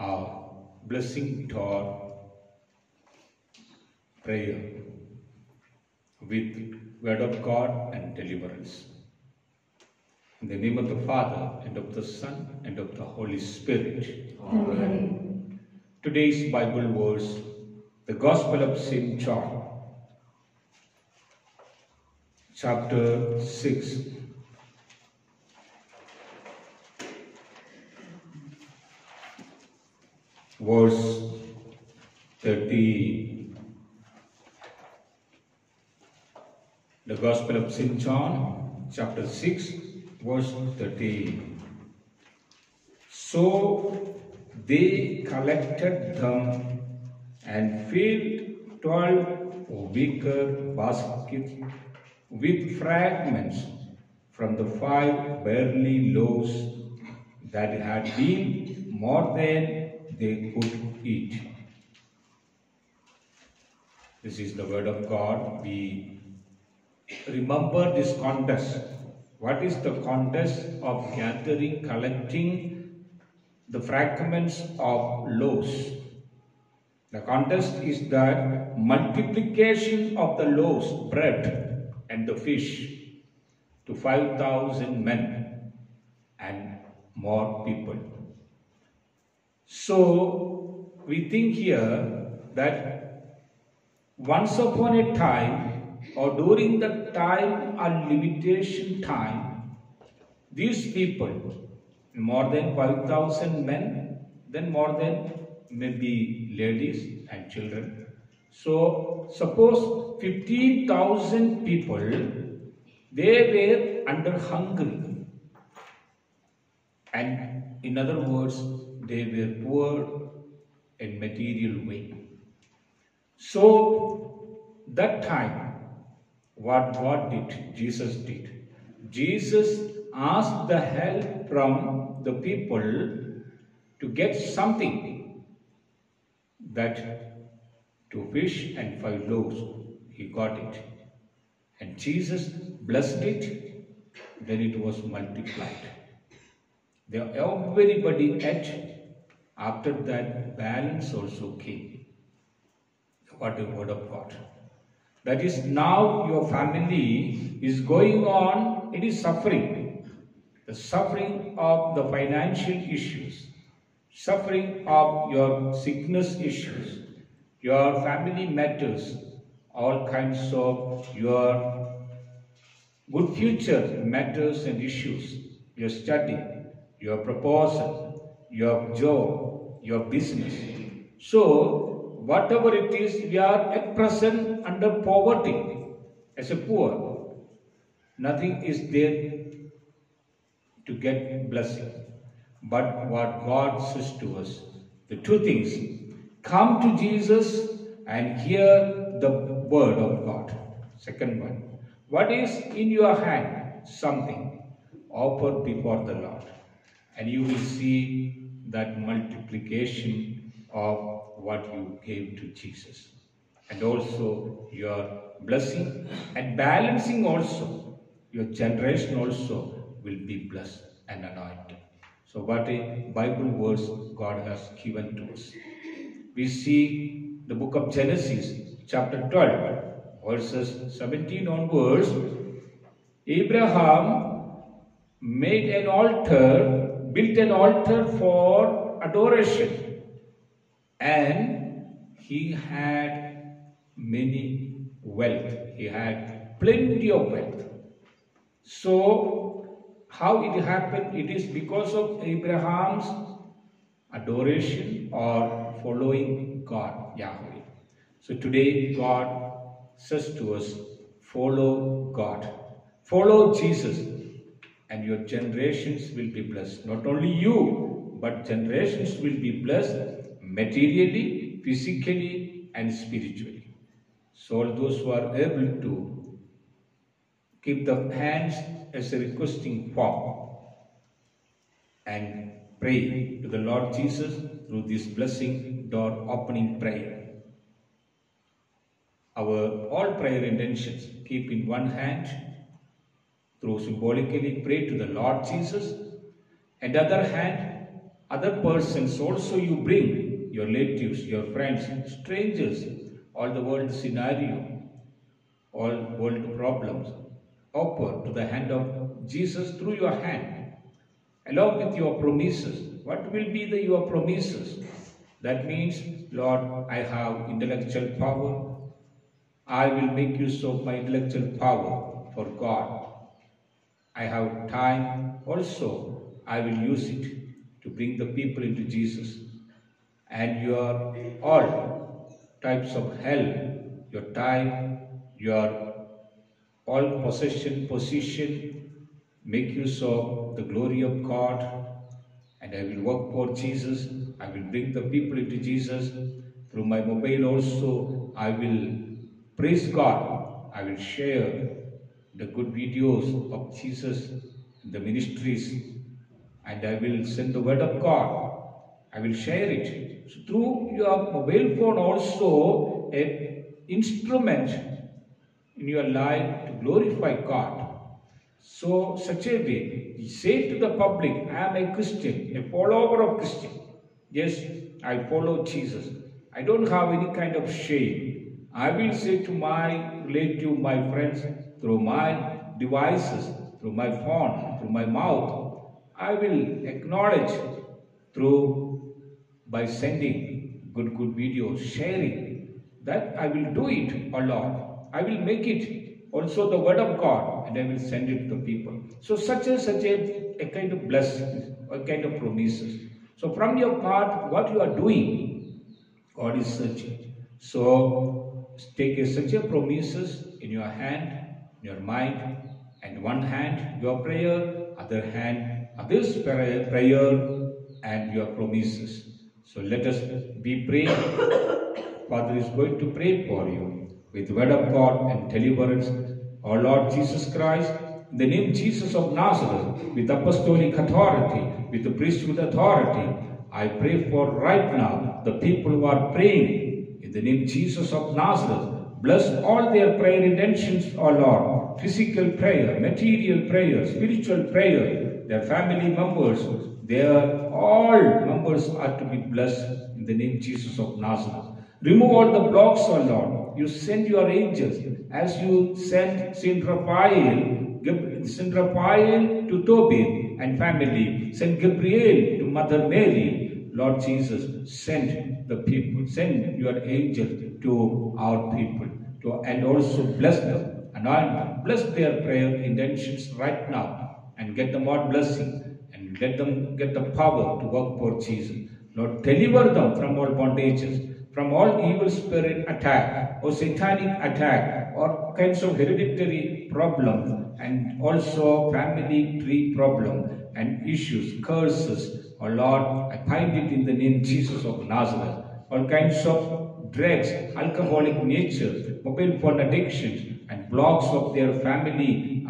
our blessing toward prayer with Word of God and deliverance. In the name of the Father, and of the Son, and of the Holy Spirit. Amen. Today's Bible verse, the Gospel of St. John, chapter 6. Verse 30. The Gospel of St. John, chapter 6, verse 30. So they collected them and filled 12 wicker baskets with fragments from the 5 barley loaves that had been more than they could eat. This is the word of God. We remember this contest. What is the contest of gathering, collecting the fragments of loaves? The contest is the multiplication of the loaves, bread and the fish to 5,000 men and more people. So we think here that once upon a time, or during the time or limitation time, these people, more than 5,000 men, then more than maybe ladies and children. So suppose 15,000 people, they were under hungry, and in other words, they were poor in material way. So that time, what did Jesus did? Jesus asked the help from the people to get something, that 2 fish and 5 loaves. He got it, and Jesus blessed it. Then it was multiplied. Everybody ate. After that, balance also came. What a word of God! That is, now your family is going on, it is suffering. The suffering of the financial issues, suffering of your sickness issues, your family matters, all kinds of your good future matters and issues, your study, your proposal, your job, your business. So, whatever it is, we are at present under poverty as a poor. Nothing is there to get blessing. But what God says to us, the 2 things: come to Jesus and hear the word of God. Second one, what is in your hand? Something. Offer before the Lord, and you will see that multiplication of what you gave to Jesus. And also your blessing and balancing also, your generation also will be blessed and anointed. So what a Bible verse God has given to us. We see the book of Genesis, chapter 12, verses 17 onwards. Abraham made an altar, built an altar for adoration, and he had many wealth. He had plenty of wealth. So, how it happened? It is because of Abraham's adoration or following God, Yahweh. So today God says to us, follow God, follow Jesus, and your generations will be blessed. Not only you, but generations will be blessed materially, physically, and spiritually. So all those who are able to keep the hands as a requesting form and pray to the Lord Jesus through this blessing door opening prayer. Our all prayer intentions keep in one hand, through symbolically pray to the Lord Jesus, and the other hand Other persons also you bring, your relatives, your friends, strangers, all the world scenario, all world problems, offer to the hand of Jesus through your hand, along with your promises. What will be your promises? That means, Lord, I have intellectual power. I will make use of my intellectual power for God. I have time also. I will use it to bring the people into Jesus. And your all types of help, your time, your all position, make use of the glory of God, and I will work for Jesus. I will bring the people into Jesus. Through my mobile also, I will praise God. I will share the good videos of Jesus, the ministries, and I will send the word of God. I will share it. So through your mobile phone also, an instrument in your life to glorify God. So such a way, say to the public, I am a Christian, a follower of Christian. Yes, I follow Jesus. I don't have any kind of shame. I will say to my relative, my friends, through my devices, through my phone, through my mouth, I will acknowledge through by sending good videos, sharing, that I will do it, O Lord. I will make it also the word of God, and I will send it to the people. So such a kind of blessing, a kind of promises. So from your part, what you are doing, God is searching. So take such a promises in your hand, in your mind, and one hand your prayer, other hand others' prayer and your promises. So let us be praying. Father is going to pray for you with the word of God and deliverance. Our Lord Jesus Christ, in the name Jesus of Nazareth, with apostolic authority, with the priesthood authority, I pray for right now the people who are praying in the name Jesus of Nazareth. Bless all their prayer intentions, O Lord. Physical prayer, material prayer, spiritual prayer, their family members, their all members are to be blessed in the name Jesus of Nazareth. Remove all the blocks, O Lord. You send your angels as you sent Saint Raphael to Tobit and family, Saint Gabriel to Mother Mary. Lord Jesus, send the people, send your angel to our people, and also bless them, anoint them, bless their prayer intentions right now, and get them all blessing, and let them get the power to work for Jesus. Lord, deliver them from all bondages, from all evil spirit attack or satanic attack or kinds of hereditary problems, and also family tree problem and issues, curses. Oh Lord, I bind it in the name Jesus of Nazareth. All kinds of drugs, alcoholic nature, mobile phone addictions, and blocks of their family,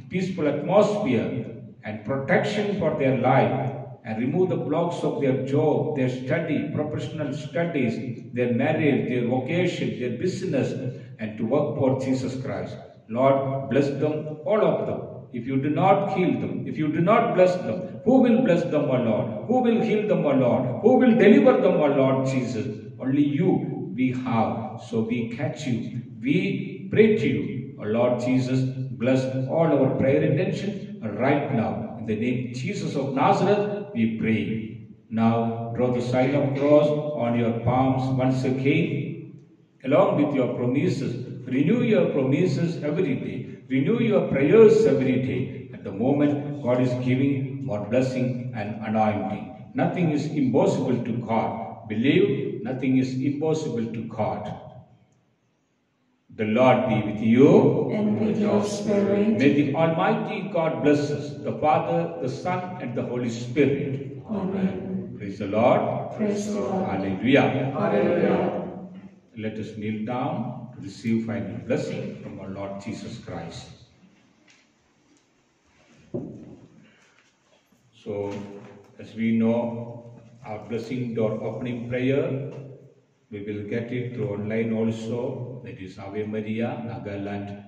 peaceful atmosphere, and protection for their life, and remove the blocks of their job, their study, professional studies, their marriage, their vocation, their business, and to work for Jesus Christ. Lord, bless them, all of them. If you do not heal them, if you do not bless them, who will bless them, O Lord? Who will heal them, O Lord? Who will deliver them, O Lord Jesus? Only you we have. So we catch you. We pray to you, O Lord Jesus. Bless all our prayer intentions right now. In the name Jesus of Nazareth, we pray. Now draw the sign of cross on your palms once again, along with your promises. Renew your promises every day. Renew your prayers every day. At the moment, God is giving more blessing and anointing. Nothing is impossible to God. Believe, nothing is impossible to God. The Lord be with you. And with your spirit. May the Almighty God bless us, the Father, the Son, and the Holy Spirit. Amen. Praise the Lord. Praise the Lord. Hallelujah. Hallelujah. Let us kneel down to receive final blessing from our Lord Jesus Christ. So, as we know, our blessing or opening prayer, we will get it through online also. That is Ave Maria, Nagaland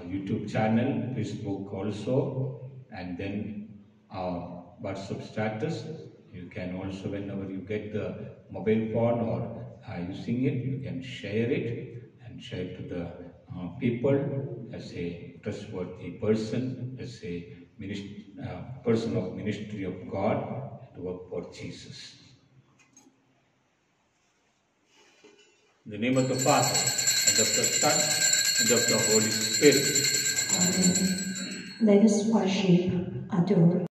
YouTube channel, Facebook also, and then our WhatsApp status. You can also, whenever you get the mobile phone or using it, you can share it and share it to the people as a trustworthy person, as a person of ministry of God, and work for Jesus. In the name of the Father, and of the Son, and of the Holy Spirit. Amen. Let us worship, adore,